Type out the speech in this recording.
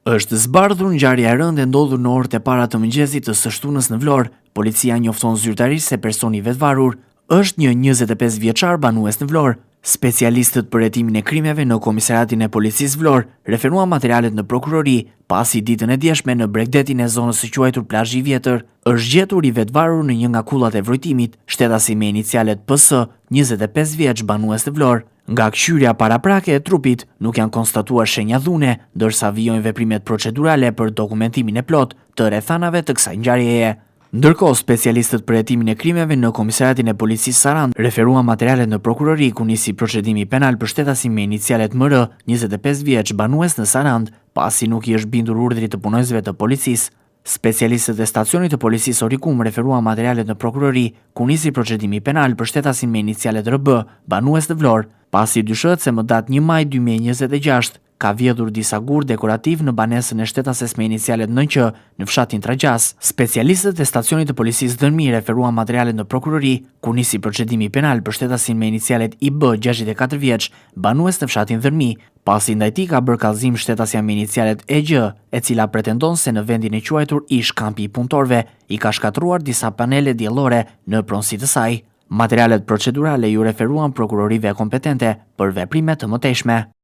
Është zbardhur ngjarja e rëndë e ndodhur në orët e para të mëngjesit të së shtunës në Vlorë. Policia njofton zyrtarisht se personi i vetvarur është një 25 vjeçar banues në Vlorë. Specialistët për hetimin e krimeve në Komisariatin e Policisë Vlorë referuan materialet në prokurori, pasi ditën e djeshme në bregdetin e zonës së quajtur Plazhi i Vjetër është gjetur i vetvarur në një nga kullat e vrojtimit, shtetasi me inicialet PS, 25 vjeç banues në Vlorë. Nga kqyrja paraprake e trupit nuk janë konstatuar shenja dhune, ndërsa vijojnë veprimet procedurale për dokumentimin e plot të rrethanave të kësaj ngjarjeje. Ndërkohë, specialistët për hetimin e krimeve në Komisariatin e Policisë Sarandë referuan materialet në prokurori ku nisi procedimi penal për shtetasin me inicialet MR, 25 vjeç banues në Sarandë, pasi nuk i është bindur urdhrit të punojësve të policisë. Specialistët e stacionit të policisë Orikum referuan materialet në prokurori ku nisi procedimi penal për shtetasin me inicialet RB, banues në Vlorë, pasi dyshohet se më datë 1 maj 2026 ka vjedhur disa gur dekorativ në banesën e shtetases me inicialet NQ në fshatin Tragjas. Specialistët e stacionit të policisë Dënmi referuan materialet në prokurori ku nisi procedimi penal për shtetasin me inicialet IB, 64 vjeç, banues në fshatin Dënmi, pasi ndaj tij ka bërë kallëzim shtetasja me inicialet EG, e cila pretendon se në vendin e quajtur ish kampi i punëtorëve i ka shkatruar disa panele diellore në pronësi të saj. Materialet procedurale ju referuan prokurorive kompetente për veprime të mëtejshme.